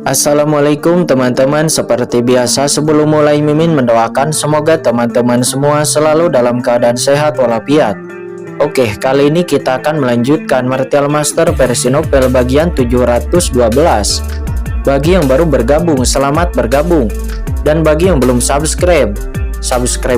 Assalamualaikum teman-teman. Seperti biasa sebelum mulai Mimin mendoakan semoga teman-teman semua selalu dalam keadaan sehat walafiat. Oke, kali ini kita akan melanjutkan Martial Master versi novel bagian 712. Bagi yang baru bergabung, selamat bergabung. Dan bagi yang belum subscribe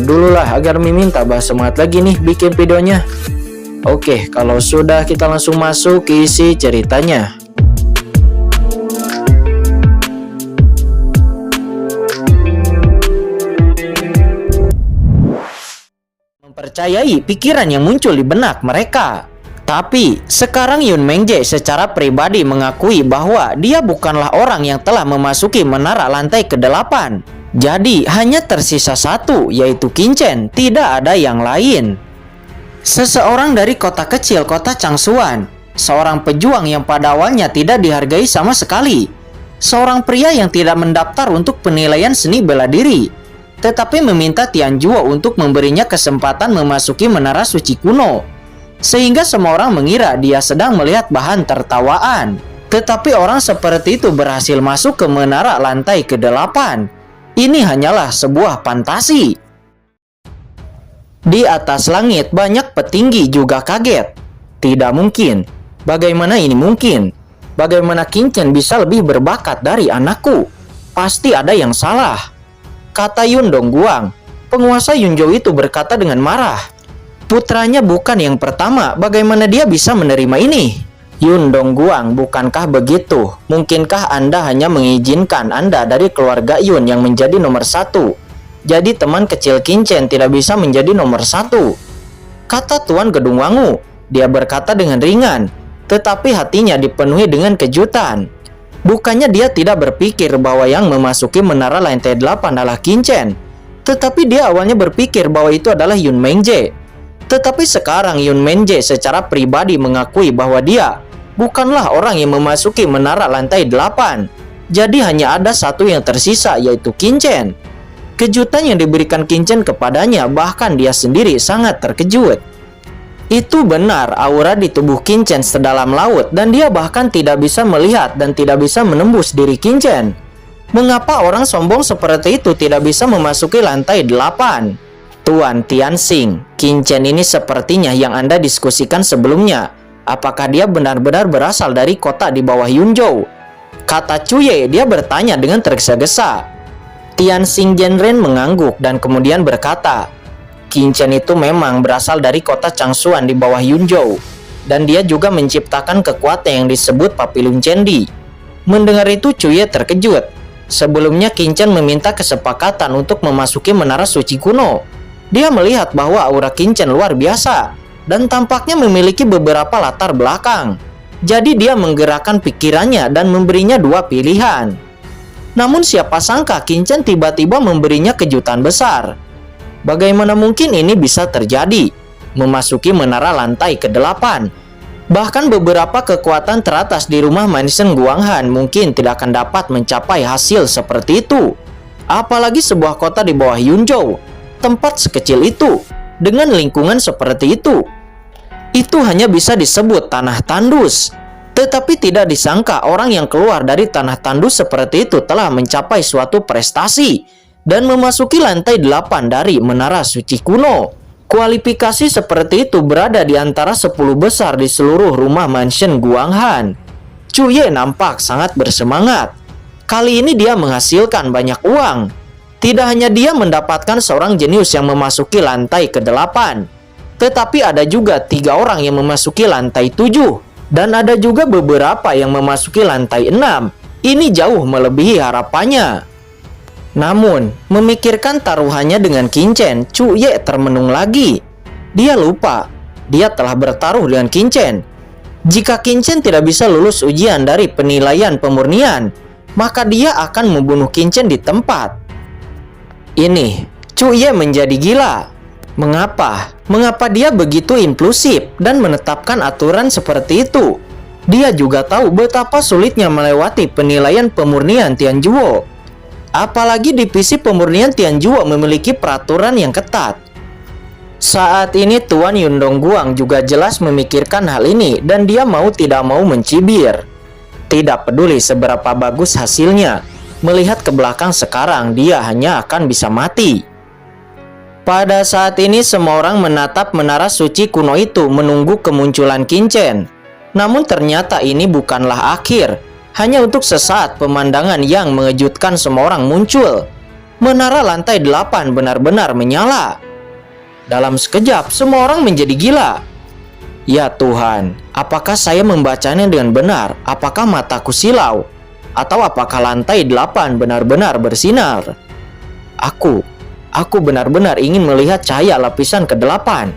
dulu lah agar Mimin tambah semangat lagi nih bikin videonya. Oke, kalau sudah kita langsung masuk ke isi ceritanya. Mempercayai pikiran yang muncul di benak mereka. Tapi sekarang Yun Mengje secara pribadi mengakui bahwa dia bukanlah orang yang telah memasuki menara lantai ke-8. Jadi hanya tersisa satu, yaitu Qingchen, tidak ada yang lain. Seseorang dari kota kecil kota Changsuan, seorang pejuang yang pada awalnya tidak dihargai sama sekali. Seorang pria yang tidak mendaftar untuk penilaian seni bela diri, tetapi meminta Tianjuo untuk memberinya kesempatan memasuki menara suci kuno. Sehingga semua orang mengira dia sedang melihat bahan tertawaan. Tetapi orang seperti itu berhasil masuk ke menara lantai ke-8. Ini hanyalah sebuah fantasi. Di atas langit banyak petinggi juga kaget. Tidak mungkin. Bagaimana ini mungkin? Bagaimana Qingchen bisa lebih berbakat dari anakku? Pasti ada yang salah, kata Yun Dongguang. Penguasa Yunzhou itu berkata dengan marah. Putranya bukan yang pertama, bagaimana dia bisa menerima ini? Yun Dongguang, bukankah begitu? Mungkinkah Anda hanya mengizinkan Anda dari keluarga Yun yang menjadi nomor 1? Jadi teman kecil Qingchen tidak bisa menjadi nomor 1, kata Tuan Gedung Wangu. Dia berkata dengan ringan, tetapi hatinya dipenuhi dengan kejutan. Bukannya dia tidak berpikir bahwa yang memasuki menara lantai 8 adalah Qingchen, tetapi dia awalnya berpikir bahwa itu adalah Yun Mengje. Tetapi sekarang Yun Mengje secara pribadi mengakui bahwa dia bukanlah orang yang memasuki menara lantai 8. Jadi hanya ada satu yang tersisa, yaitu Qingchen. Kejutan yang diberikan Qingchen kepadanya, bahkan dia sendiri sangat terkejut. Itu benar, aura di tubuh Qingchen sedalam laut dan dia bahkan tidak bisa melihat dan tidak bisa menembus diri Qingchen. Mengapa orang sombong seperti itu tidak bisa memasuki lantai 8? Tuan Tianxing, Qingchen ini sepertinya yang Anda diskusikan sebelumnya. Apakah dia benar-benar berasal dari kota di bawah Yunzhou? Kata Cuye, dia bertanya dengan tergesa-gesa. Tianxing Genren mengangguk dan kemudian berkata, Qingchen itu memang berasal dari kota Changsuan di bawah Yunzhou, dan dia juga menciptakan kekuatan yang disebut Papillon Cendi. Mendengar itu Cuye terkejut. Sebelumnya Qingchen meminta kesepakatan untuk memasuki menara suci kuno. Dia melihat bahwa aura Qingchen luar biasa dan tampaknya memiliki beberapa latar belakang. Jadi dia menggerakkan pikirannya dan memberinya dua pilihan. Namun siapa sangka Qingchen tiba-tiba memberinya kejutan besar. Bagaimana mungkin ini bisa terjadi? Memasuki menara lantai ke-8. Bahkan beberapa kekuatan teratas di rumah Mansion Guanghan mungkin tidak akan dapat mencapai hasil seperti itu. Apalagi sebuah kota di bawah Yunzhou, tempat sekecil itu, dengan lingkungan seperti itu. Itu hanya bisa disebut tanah tandus. Tetapi tidak disangka orang yang keluar dari tanah tandus seperti itu telah mencapai suatu prestasi dan memasuki lantai 8 dari menara suci kuno. Kualifikasi seperti itu berada di antara 10 besar di seluruh rumah Mansion Guanghan. Cuye nampak sangat bersemangat. Kali ini dia menghasilkan banyak uang. Tidak hanya dia mendapatkan seorang jenius yang memasuki lantai ke-8, tetapi ada juga 3 orang yang memasuki lantai 7, dan ada juga beberapa yang memasuki lantai 6. Ini jauh melebihi harapannya. Namun, memikirkan taruhannya dengan Qingchen, Cuye termenung lagi. Dia lupa, dia telah bertaruh dengan Qingchen. Jika Qingchen tidak bisa lulus ujian dari penilaian pemurnian, maka dia akan membunuh Qingchen di tempat. Ini, Cuye menjadi gila. Mengapa? Mengapa dia begitu impulsif dan menetapkan aturan seperti itu? Dia juga tahu betapa sulitnya melewati penilaian pemurnian Tianjuo. Apalagi divisi pemurnian Tianjuo memiliki peraturan yang ketat. Saat ini Tuan Yun Dongguang juga jelas memikirkan hal ini dan dia mau tidak mau mencibir. Tidak peduli seberapa bagus hasilnya, melihat ke belakang sekarang dia hanya akan bisa mati. Pada saat ini semua orang menatap menara suci kuno itu menunggu kemunculan Qin-Chen. Namun ternyata ini bukanlah akhir. Hanya untuk sesaat pemandangan yang mengejutkan semua orang muncul. Menara lantai 8 benar-benar menyala. Dalam sekejap semua orang menjadi gila. Ya Tuhan, apakah saya membacanya dengan benar? Apakah mataku silau? Atau apakah lantai 8 benar-benar bersinar? Aku benar-benar ingin melihat cahaya lapisan ke-8.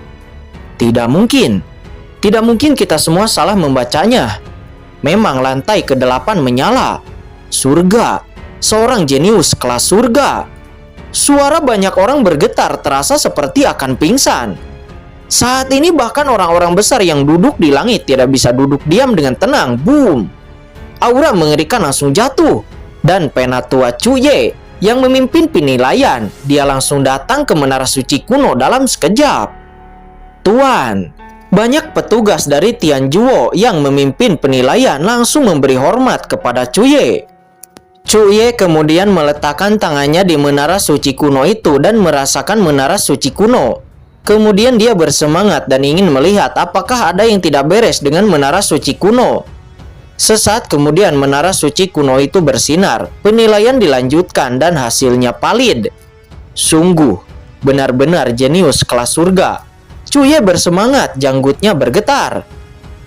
Tidak mungkin. Tidak mungkin kita semua salah membacanya. Memang lantai ke-8 menyala. Surga. Seorang jenius kelas surga. Suara banyak orang bergetar terasa seperti akan pingsan. Saat ini bahkan orang-orang besar yang duduk di langit tidak bisa duduk diam dengan tenang. Boom! Aura mengerikan langsung jatuh. Dan Penatua Cuye yang memimpin penilaian, dia langsung datang ke menara suci kuno dalam sekejap. Tuan, banyak petugas dari Tianjuo yang memimpin penilaian langsung memberi hormat kepada Cuye. Cuye kemudian meletakkan tangannya di menara suci kuno itu dan merasakan menara suci kuno. Kemudian dia bersemangat dan ingin melihat apakah ada yang tidak beres dengan menara suci kuno. Sesaat kemudian menara suci kuno itu bersinar. Penilaian dilanjutkan dan hasilnya valid. Sungguh, benar-benar jenius kelas surga. Cuye bersemangat, janggutnya bergetar.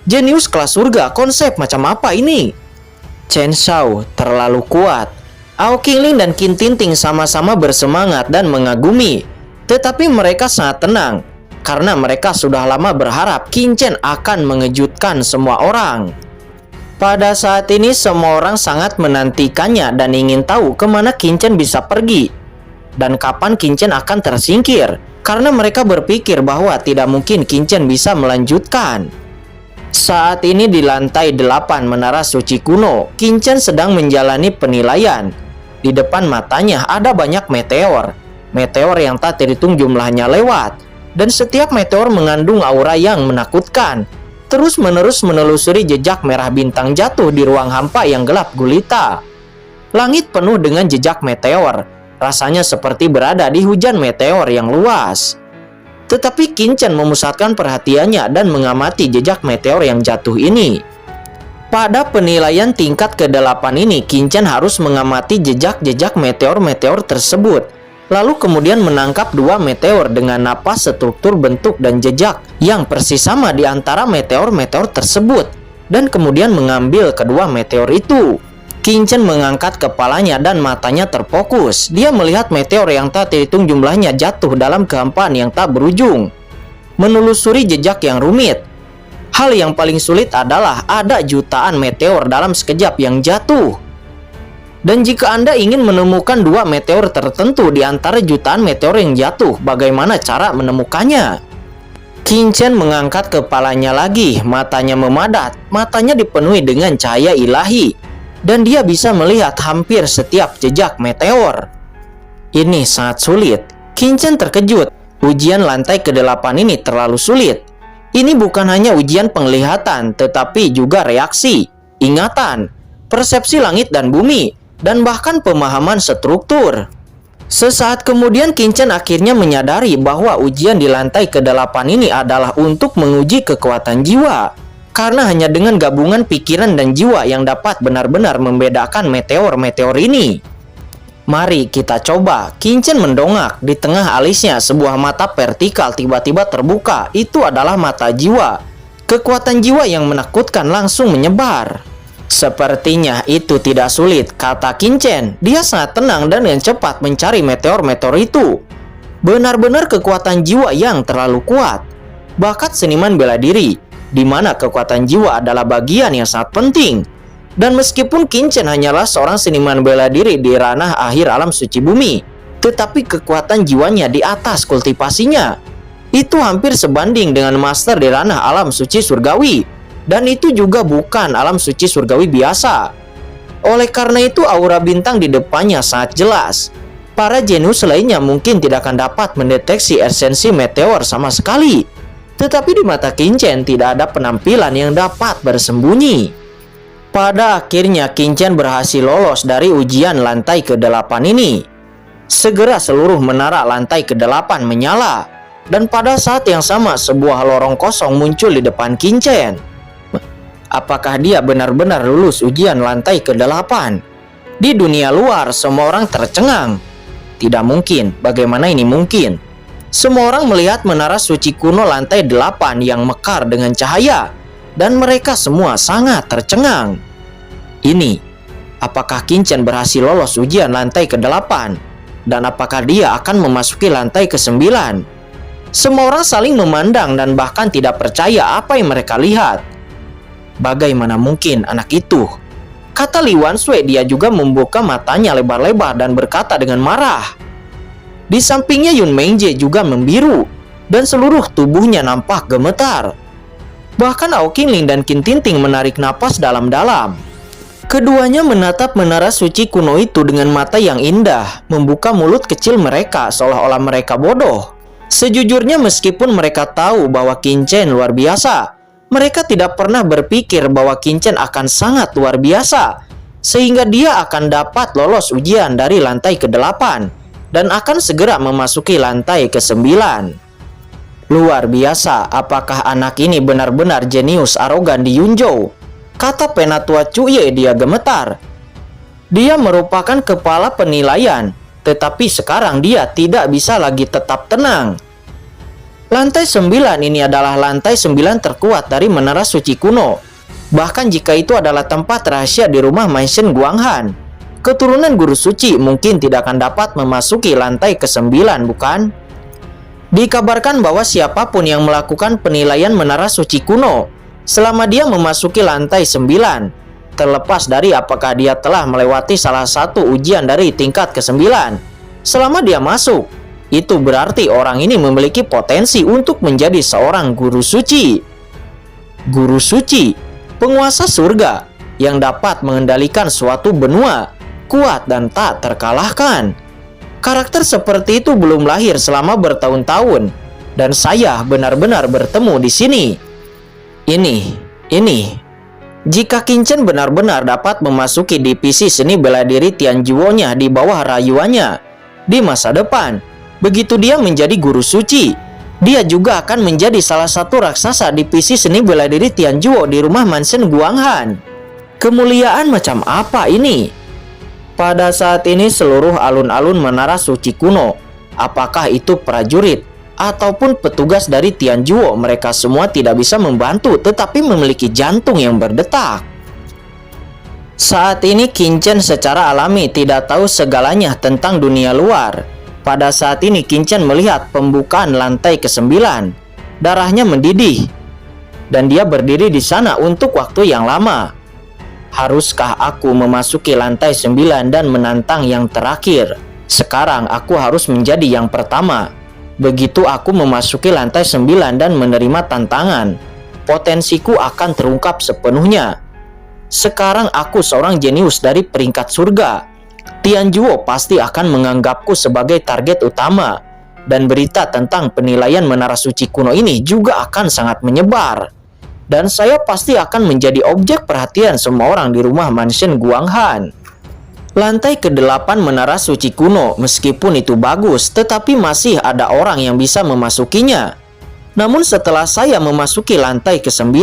Jenius kelas surga, konsep macam apa ini? Chen Shao terlalu kuat. Ao Qingling dan Qin Tinting sama-sama bersemangat dan mengagumi. Tetapi mereka sangat tenang, karena mereka sudah lama berharap Qin-Chen akan mengejutkan semua orang. Pada saat ini semua orang sangat menantikannya dan ingin tahu kemana Qin-Chen bisa pergi. Dan kapan Qin-Chen akan tersingkir, karena mereka berpikir bahwa tidak mungkin Qin-Chen bisa melanjutkan. Saat ini di lantai 8 menara suci kuno, Qin-Chen sedang menjalani penilaian. Di depan matanya ada banyak meteor. Meteor yang tak terhitung jumlahnya lewat, dan setiap meteor mengandung aura yang menakutkan. Terus-menerus menelusuri jejak merah bintang jatuh di ruang hampa yang gelap gulita. Langit penuh dengan jejak meteor, rasanya seperti berada di hujan meteor yang luas. Tetapi Qin-Chen memusatkan perhatiannya dan mengamati jejak meteor yang jatuh ini. Pada penilaian tingkat ke-8 ini, Qin-Chen harus mengamati jejak-jejak meteor-meteor tersebut. Lalu kemudian menangkap 2 meteor dengan napas, struktur, bentuk, dan jejak yang persis sama di antara meteor-meteor tersebut. Dan kemudian mengambil kedua meteor itu. Qin-Chen mengangkat kepalanya dan matanya terfokus. Dia melihat meteor yang tak terhitung jumlahnya jatuh dalam kehampaan yang tak berujung. Menelusuri jejak yang rumit. Hal yang paling sulit adalah ada jutaan meteor dalam sekejap yang jatuh. Dan jika Anda ingin menemukan 2 meteor tertentu di antara jutaan meteor yang jatuh, bagaimana cara menemukannya? Qin-Chen mengangkat kepalanya lagi, matanya memadat, matanya dipenuhi dengan cahaya ilahi, dan dia bisa melihat hampir setiap jejak meteor. Ini sangat sulit. Qin-Chen terkejut, ujian lantai ke-8 ini terlalu sulit. Ini bukan hanya ujian penglihatan, tetapi juga reaksi, ingatan, persepsi langit dan bumi, dan bahkan pemahaman struktur. Sesaat kemudian Qin-Chen akhirnya menyadari bahwa ujian di lantai ke-8 ini adalah untuk menguji kekuatan jiwa. Karena hanya dengan gabungan pikiran dan jiwa yang dapat benar-benar membedakan meteor-meteor ini. Mari kita coba. Qin-Chen mendongak. Di tengah alisnya sebuah mata vertikal tiba-tiba terbuka. Itu adalah mata jiwa. Kekuatan jiwa yang menakutkan langsung menyebar. Sepertinya itu tidak sulit, kata Qin-Chen. Dia sangat tenang dan dengan cepat mencari meteor-meteor itu. Benar-benar kekuatan jiwa yang terlalu kuat. Bakat seniman bela diri, di mana kekuatan jiwa adalah bagian yang sangat penting. Dan meskipun Qin-Chen hanyalah seorang seniman bela diri di ranah akhir alam suci bumi, tetapi kekuatan jiwanya di atas kultivasinya. Itu hampir sebanding dengan master di ranah alam suci surgawi. Dan itu juga bukan alam suci surgawi biasa. Oleh karena itu aura bintang di depannya sangat jelas. Para jenius lainnya mungkin tidak akan dapat mendeteksi esensi meteor sama sekali. Tetapi di mata Qin-Chen tidak ada penampilan yang dapat bersembunyi. Pada akhirnya Qin berhasil lolos dari ujian lantai ke-8 ini. Segera seluruh menara lantai ke-8 menyala, dan pada saat yang sama sebuah lorong kosong muncul di depan Qin. Apakah dia benar-benar lulus ujian lantai ke-8? Di dunia luar semua orang tercengang. Tidak mungkin, bagaimana ini mungkin? Semua orang melihat menara suci kuno lantai 8 yang mekar dengan cahaya, dan mereka semua sangat tercengang. Ini, apakah Qin berhasil lolos ujian lantai ke-8? Dan apakah dia akan memasuki lantai ke-9? Semua orang saling memandang dan bahkan tidak percaya apa yang mereka lihat. Bagaimana mungkin anak itu? Kata Li Wanshui, dia juga membuka matanya lebar-lebar dan berkata dengan marah. Di sampingnya Yun Mengje juga membiru, dan seluruh tubuhnya nampak gemetar. Bahkan Ao Qingling dan Qin Tinting menarik napas dalam-dalam. Keduanya menatap menara suci kuno itu dengan mata yang indah, membuka mulut kecil mereka seolah-olah mereka bodoh. Sejujurnya meskipun mereka tahu bahwa Qin luar biasa, mereka tidak pernah berpikir bahwa Qin akan sangat luar biasa, sehingga dia akan dapat lolos ujian dari lantai ke-8 dan akan segera memasuki lantai ke-9. Luar biasa, apakah anak ini benar-benar jenius arogan di Yunzhou? Kata penatua Cuye, dia gemetar. Dia merupakan kepala penilaian, tetapi sekarang dia tidak bisa lagi tetap tenang. Lantai 9 ini adalah lantai 9 terkuat dari menara suci kuno. Bahkan jika itu adalah tempat rahasia di rumah mansion Guanghan, keturunan guru suci mungkin tidak akan dapat memasuki lantai ke-9, bukan? Dikabarkan bahwa siapapun yang melakukan penilaian menara suci kuno, selama dia memasuki lantai 9, terlepas dari apakah dia telah melewati salah satu ujian dari tingkat ke-9, selama dia masuk, itu berarti orang ini memiliki potensi untuk menjadi seorang guru suci. Guru suci, penguasa surga, yang dapat mengendalikan suatu benua, kuat dan tak terkalahkan. Karakter seperti itu belum lahir selama bertahun-tahun, dan saya benar-benar bertemu di sini. Ini. Jika Qin benar-benar dapat memasuki divisi seni bela diri Tianjuo-nya di bawah rayuannya, di masa depan, begitu dia menjadi guru suci, dia juga akan menjadi salah satu raksasa divisi seni bela diri Tianjuo di rumah mansion Guanghan. Kemuliaan macam apa ini? Pada saat ini seluruh alun-alun menara suci kuno, apakah itu prajurit ataupun petugas dari Tianjuo, mereka semua tidak bisa membantu tetapi memiliki jantung yang berdetak. Saat ini Qin secara alami tidak tahu segalanya tentang dunia luar. Pada saat ini Qin melihat pembukaan lantai ke-9. Darahnya mendidih, dan dia berdiri di sana untuk waktu yang lama. Haruskah aku memasuki lantai 9 dan menantang yang terakhir? Sekarang aku harus menjadi yang pertama. Begitu aku memasuki lantai 9 dan menerima tantangan, potensiku akan terungkap sepenuhnya. Sekarang aku seorang jenius dari peringkat surga. Tianjuo pasti akan menganggapku sebagai target utama, dan berita tentang penilaian menara suci kuno ini juga akan sangat menyebar. Dan saya pasti akan menjadi objek perhatian semua orang di rumah mansion Guanghan. Lantai ke-8 menara suci kuno, meskipun itu bagus, tetapi masih ada orang yang bisa memasukinya. Namun setelah saya memasuki lantai ke-9,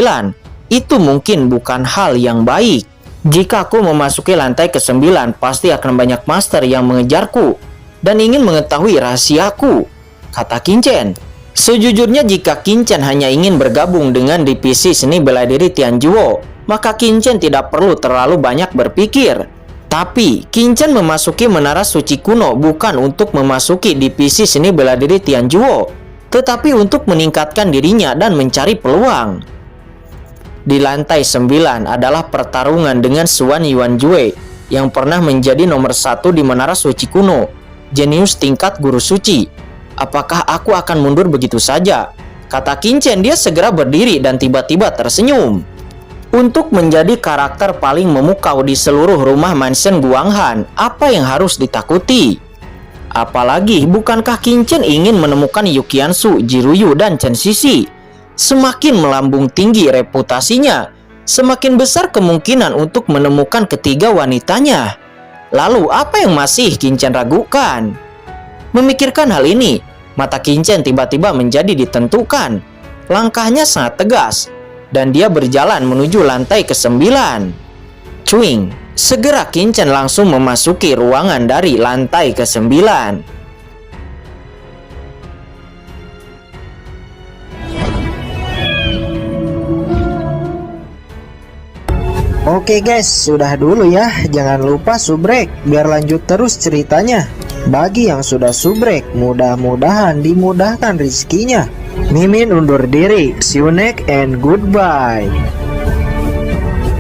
itu mungkin bukan hal yang baik. Jika aku memasuki lantai ke-9, pasti akan banyak master yang mengejarku dan ingin mengetahui rahasiaku, kata Qin. Sejujurnya jika Qin hanya ingin bergabung dengan divisi seni bela diri Tianjuo, maka Qin tidak perlu terlalu banyak berpikir. Tapi Qin memasuki menara suci kuno bukan untuk memasuki divisi seni bela diri Tianjuo, tetapi untuk meningkatkan dirinya dan mencari peluang. Di lantai 9 adalah pertarungan dengan Xuan Yuanjue yang pernah menjadi nomor 1 di menara suci kuno, jenius tingkat guru suci. Apakah aku akan mundur begitu saja? Kata Qin, dia segera berdiri dan tiba-tiba tersenyum. Untuk menjadi karakter paling memukau di seluruh rumah mansion Guanghan, apa yang harus ditakuti? Apalagi, bukankah Qin ingin menemukan Yuqiansu, Jiruyu, dan Chen Xixi? Semakin melambung tinggi reputasinya, semakin besar kemungkinan untuk menemukan ketiga wanitanya. Lalu apa yang masih Kincen ragukan? Memikirkan hal ini, mata Kincen tiba-tiba menjadi ditentukan. Langkahnya sangat tegas, dan dia berjalan menuju lantai ke-9. Cuing, segera Kincen langsung memasuki ruangan dari lantai ke-9. Oke guys, sudah dulu ya. Jangan lupa subrek biar lanjut terus ceritanya. Bagi yang sudah subrek, mudah-mudahan dimudahkan rezekinya. Mimin undur diri. See you next and goodbye.